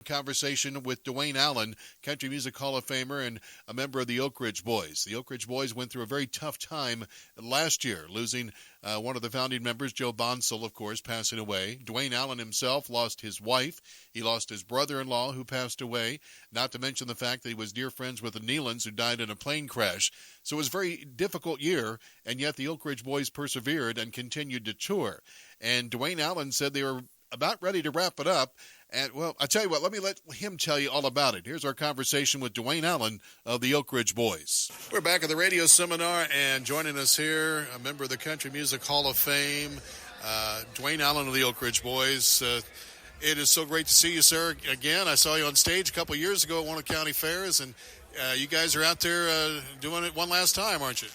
Conversation with Duane Allen, Country Music Hall of Famer and a member of the Oak Ridge Boys. The Oak Ridge Boys went through a very tough time last year, losing one of the founding members, Joe Bonsall, of course, passing away. Duane Allen himself lost his wife. He lost his brother-in-law, who passed away, not to mention the fact that he was dear friends with the Nealons, who died in a plane crash. So it was a very difficult year, and yet the Oak Ridge Boys persevered and continued to tour. And Duane Allen said they were about ready to wrap it up. And, well, I tell you what, let me let him tell you all about it. Here's our conversation with Duane Allen of the Oak Ridge Boys. We're back at the radio seminar, and joining us here, a member of the Country Music Hall of Fame, Duane Allen of the Oak Ridge Boys. It is so great to see you, sir, again. I saw you on stage a couple of years ago at one of the county fairs, and you guys are out there doing it one last time, aren't you?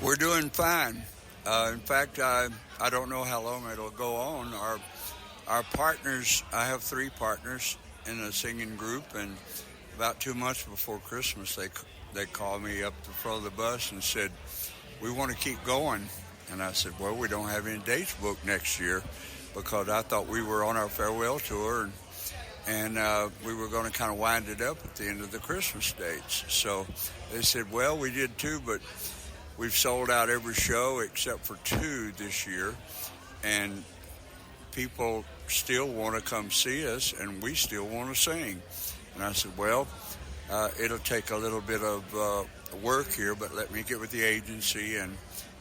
We're doing fine. In fact, I don't know how long it'll go on. Our partners, I have 3 partners in a singing group, and about 2 months before Christmas, they called me up the front of the bus and said, "We want to keep going." And I said, "Well, we don't have any dates booked next year," because I thought we were on our farewell tour, and we were going to kind of wind it up at the end of the Christmas dates. So they said, "Well, we did too, but we've sold out every show except for 2 this year, and people still want to come see us, and we still want to sing." And I said, "Well, it'll take a little bit of work here, but let me get with the agency, and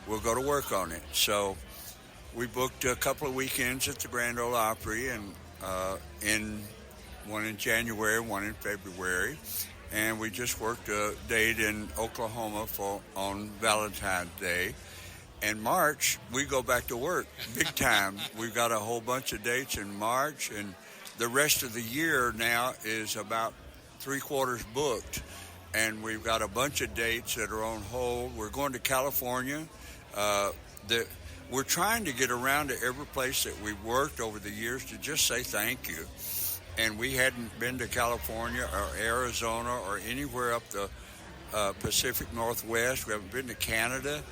we'll go to work on it." So we booked a couple of weekends at the Grand Ole Opry, and one in January, one in February, and we just worked a date in Oklahoma on Valentine's Day. In March, we go back to work big time. We've got a whole bunch of dates in March, and the rest of the year now is about 3/4 booked, and we've got a bunch of dates that are on hold. We're going to California. We're trying to get around to every place that we've worked over the years to just say thank you. And we hadn't been to California or Arizona or anywhere up the Pacific Northwest. We haven't been to Canada.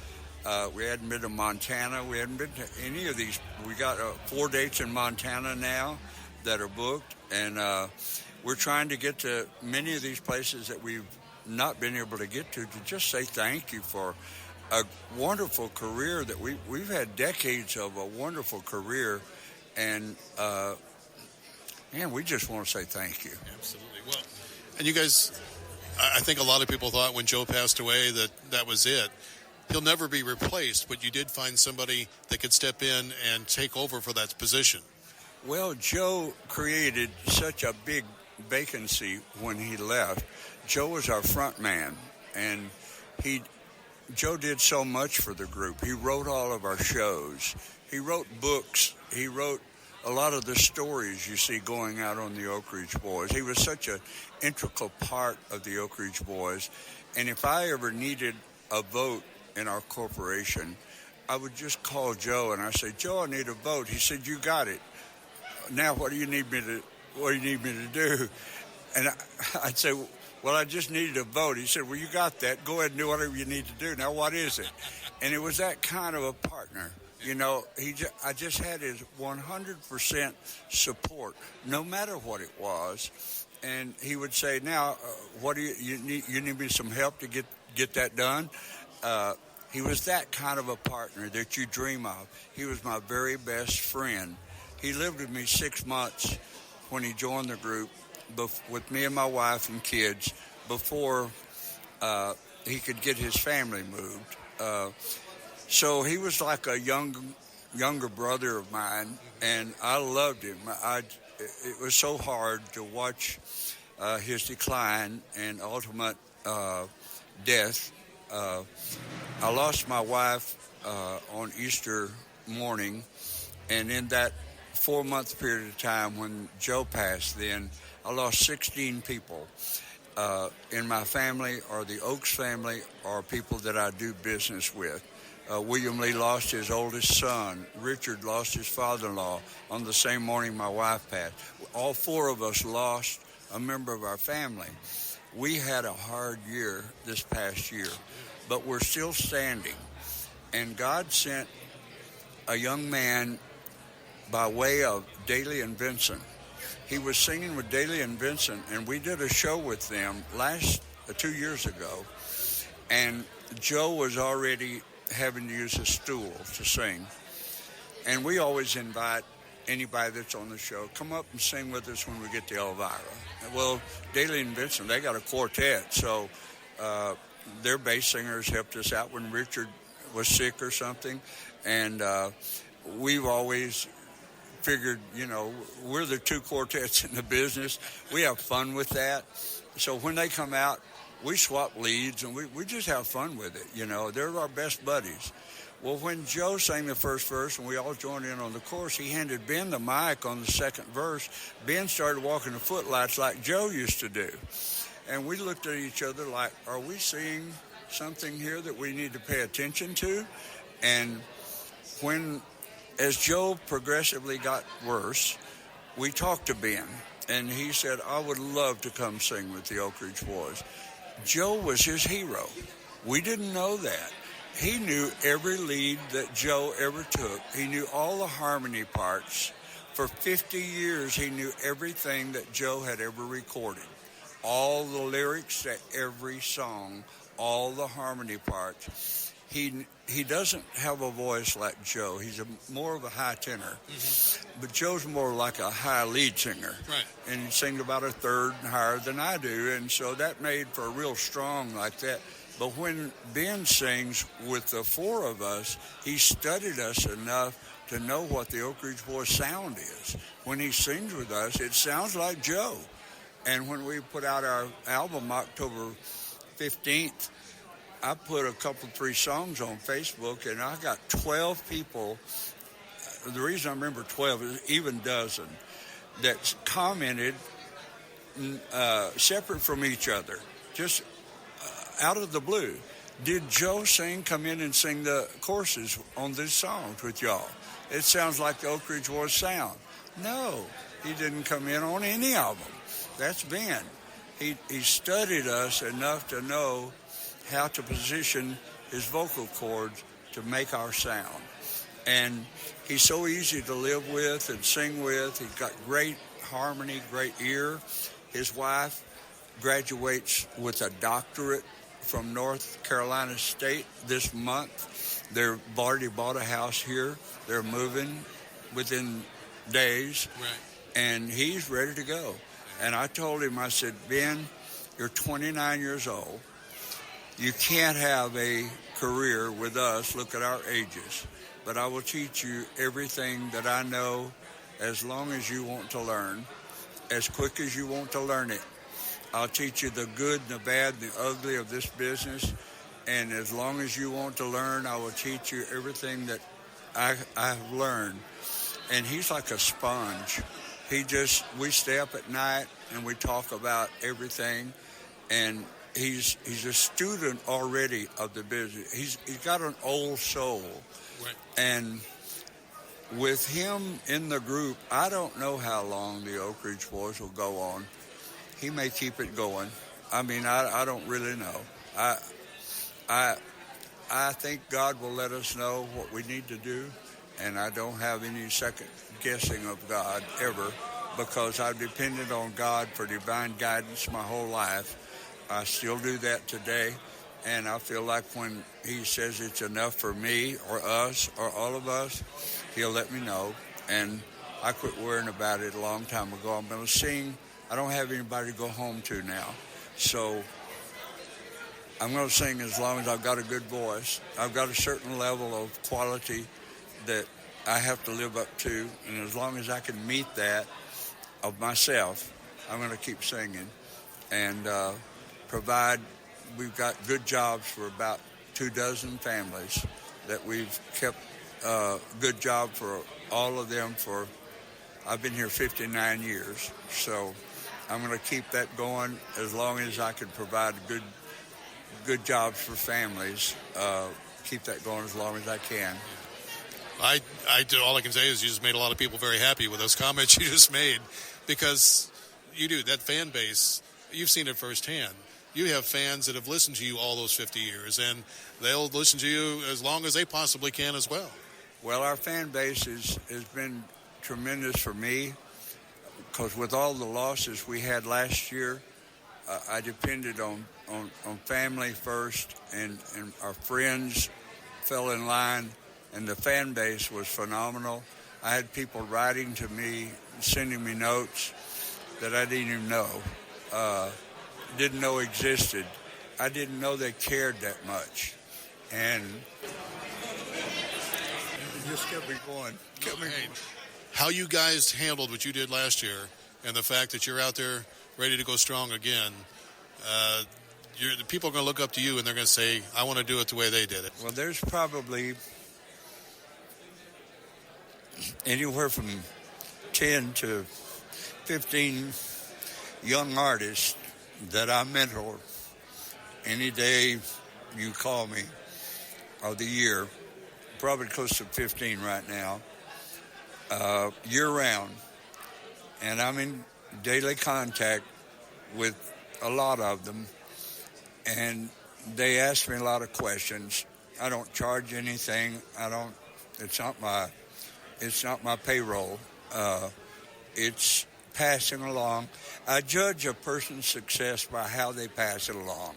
We hadn't been to Montana. We hadn't been to any of these. We got 4 dates in Montana now that are booked, and we're trying to get to many of these places that we've not been able to get to just say thank you for a wonderful career that we've had decades of a wonderful career, and man, we just want to say thank you. Absolutely. Well, and you guys, I think a lot of people thought when Joe passed away that was it. He'll never be replaced, but you did find somebody that could step in and take over for that position. Well, Joe created such a big vacancy when he left. Joe was our front man, and Joe did so much for the group. He wrote all of our shows. He wrote books. He wrote a lot of the stories you see going out on the Oak Ridge Boys. He was such an integral part of the Oak Ridge Boys. And if I ever needed a vote in our corporation, I would just call Joe and I say, "Joe, I need a vote." He said, "You got it. Now what do you need me to do?" And I'd say, "Well, I just needed a vote." He said, "Well, you got that. Go ahead and do whatever you need to do. Now what is it?" And it was that kind of a partner. You know, I just had his 100% support, no matter what it was. And he would say, "Now, what do you need? You need me some help to get that done?" He was that kind of a partner that you dream of. He was my very best friend. He lived with me 6 months when he joined the group with me and my wife and kids before he could get his family moved. So he was like a younger brother of mine, and I loved him. It was so hard to watch his decline and ultimate death. I lost my wife on Easter morning, and in that 4-month period of time when Joe passed, then I lost 16 people in my family or the Oaks family or people that I do business with. William Lee lost his oldest son. Richard lost his father-in-law on the same morning my wife passed. All 4 of us lost a member of our family. We had a hard year this past year, but we're still standing. And God sent a young man by way of Daly and Vincent he was singing with Daly and Vincent, and we did a show with them 2 years ago, and Joe was already having to use a stool to sing. And we always invite anybody that's on the show, come up and sing with us when we get to Elvira. Well, Daly and Vincent, they got a quartet, so their bass singers helped us out when Richard was sick or something. And we've always figured, we're the two quartets in the business. We have fun with that. So when they come out, we swap leads, and we just have fun with it. They're our best buddies. Well, when Joe sang the first verse and we all joined in on the chorus, he handed Ben the mic on the second verse. Ben started walking the footlights like Joe used to do. And we looked at each other like, are we seeing something here that we need to pay attention to? And as Joe progressively got worse, we talked to Ben, and he said, I would love to come sing with the Oak Ridge Boys. Joe was his hero. We didn't know that. He knew every lead that Joe ever took. He knew all the harmony parts. For 50 years, he knew everything that Joe had ever recorded. All the lyrics to every song, all the harmony parts. He doesn't have a voice like Joe. He's more of a high tenor. Mm-hmm. But Joe's more like a high lead singer. Right. And he sings about a third higher than I do. And so that made for a real strong like that. But when Ben sings with the four of us, he studied us enough to know what the Oak Ridge Boys sound is. When he sings with us, it sounds like Joe. And when we put out our album October 15th, I put 3 songs on Facebook, and I got 12 people. The reason I remember 12 is even dozen that commented separate from each other, just out of the blue. Did Joe come in and sing the choruses on these songs with y'all? It sounds like the Oak Ridge Boys sound. No, he didn't come in on any of them. That's Ben. He studied us enough to know how to position his vocal cords to make our sound. And he's so easy to live with and sing with. He's got great harmony, great ear. His wife graduates with a doctorate from North Carolina State this month. They've already bought a house here. They're moving within days. Right. And he's ready to go. And I told him, I said, Ben, you're 29 years old. You can't have a career with us. Look at our ages. But I will teach you everything that I know as long as you want to learn, as quick as you want to learn it. I'll teach you the good, the bad, the ugly of this business. And as long as you want to learn, I will teach you everything that I've learned. And he's like a sponge. We stay up at night and we talk about everything. And he's a student already of the business. He's got an old soul. Right. And with him in the group, I don't know how long the Oak Ridge Boys will go on. He may keep it going. I mean, I don't really know. I think God will let us know what we need to do, and I don't have any second guessing of God ever, because I've depended on God for divine guidance my whole life. I still do that today, and I feel like when he says it's enough for me or us or all of us, he'll let me know. And I quit worrying about it a long time ago. I'm going to sing. I don't have anybody to go home to now. So I'm going to sing as long as I've got a good voice. I've got a certain level of quality that I have to live up to. And as long as I can meet that of myself, I'm going to keep singing and provide. We've got good jobs for about 24 families that we've kept good job for all of them for, I've been here 59 years. So I'm going to keep that going as long as I can provide good jobs for families. Keep that going as long as I can. All I can say is you just made a lot of people very happy with those comments you just made, because you do, that fan base, you've seen it firsthand. You have fans that have listened to you all those 50 years, and they'll listen to you as long as they possibly can as well. Well, our fan base has been tremendous for me. because with all the losses we had last year, I depended on family first, and our friends fell in line, and the fan base was phenomenal. I had people writing to me, sending me notes that I didn't even know existed. I didn't know they cared that much, and it just kept me going. How you guys handled what you did last year, and the fact that you're out there ready to go strong again, the people are going to look up to you and they're going to say, I want to do it the way they did it. Well, there's probably anywhere from 10 to 15 young artists that I mentor any day you call me of the year, probably close to 15 right now, year-round. And I'm in daily contact with a lot of them, and they ask me a lot of questions. I don't charge anything. It's not my payroll. It's passing along. I judge a person's success by how they pass it along.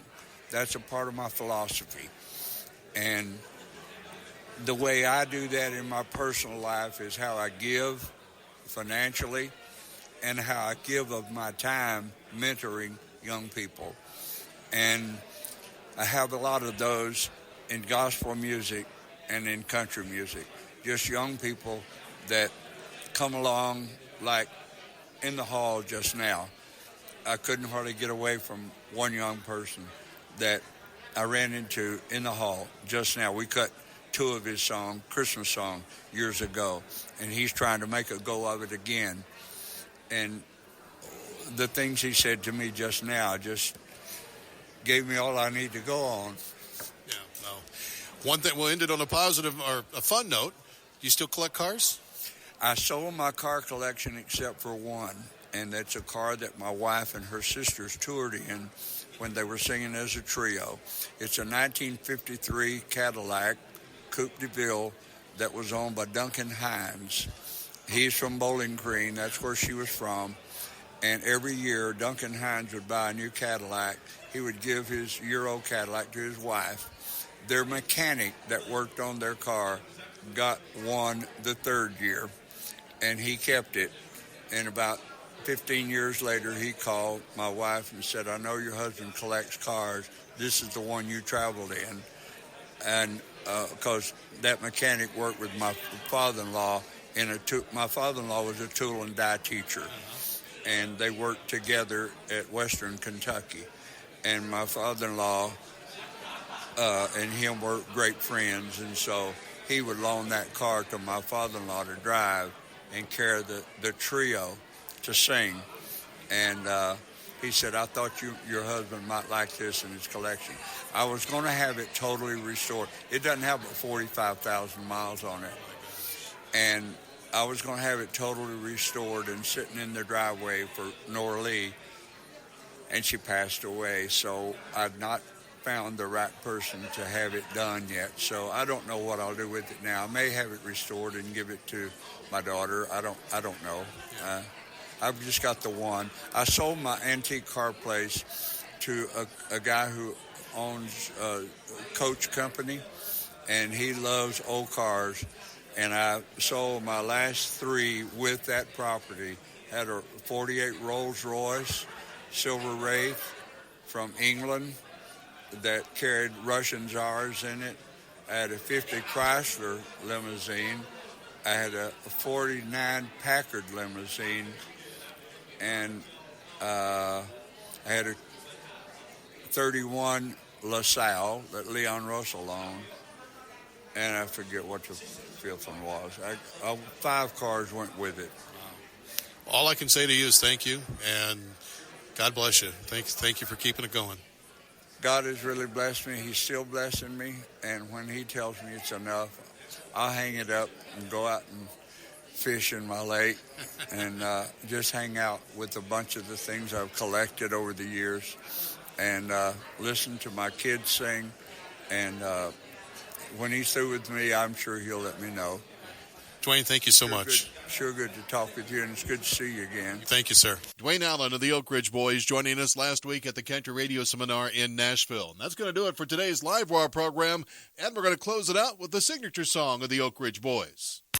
That's a part of my philosophy. And the way I do that in my personal life is how I give financially and how I give of my time mentoring young people. And I have a lot of those in gospel music and in country music. Just young people that come along, like in the hall just now. I couldn't hardly get away from one young person that I ran into in the hall just now. We cut 2 of his Christmas song, years ago, and he's trying to make a go of it again. And the things he said to me just now just gave me all I need to go on. Yeah, well, one thing, we'll end it on a positive or a fun note. Do you still collect cars? I sold my car collection except for one, and that's a car that my wife and her sisters toured in when they were singing as a trio. It's a 1953 Cadillac Coupe de Ville that was owned by Duncan Hines. He's from Bowling Green. That's where she was from. And every year, Duncan Hines would buy a new Cadillac. He would give his Euro Cadillac to his wife. Their mechanic that worked on their car got one the 3rd year, and he kept it. And about 15 years later, he called my wife and said, I know your husband collects cars. This is the one you traveled in. And because that mechanic worked with my father-in-law. My father-in-law was a tool and die teacher, and they worked together at Western Kentucky. And my father-in-law and him were great friends, and so he would loan that car to my father-in-law to drive and carry the trio to sing. And he said, I thought your husband might like this in his collection. I was going to have it totally restored. It doesn't have but 45,000 miles on it. And I was going to have it totally restored and sitting in the driveway for Nora Lee, and she passed away. So I've not found the right person to have it done yet. So I don't know what I'll do with it now. I may have it restored and give it to my daughter. I don't know. I've just got the one. I sold my antique car place to a guy who owns a coach company, and he loves old cars. And I sold my last 3 with that property. Had a 48 Rolls Royce Silver Wraith from England that carried Russian Tsars in it. I had a 50 Chrysler limousine. I had a 49 Packard limousine. And I had a 31 LaSalle that Leon Russell owned. And I forget what the 5th one was. 5 cars went with it. All I can say to you is thank you, and God bless you. Thank you for keeping it going. God has really blessed me. He's still blessing me. And when he tells me it's enough, I'll hang it up and go out and fish in my lake and just hang out with a bunch of the things I've collected over the years and listen to my kids sing. And when he's through with me, I'm sure he'll let me know. Duane, thank you so much. Sure good to talk with you, and it's good to see you again. Thank you, sir. Duane Allen of the Oak Ridge Boys joining us last week at the Country Radio Seminar in Nashville. And that's going to do it for today's Live Wire program, and we're going to close it out with the signature song of the Oak Ridge Boys.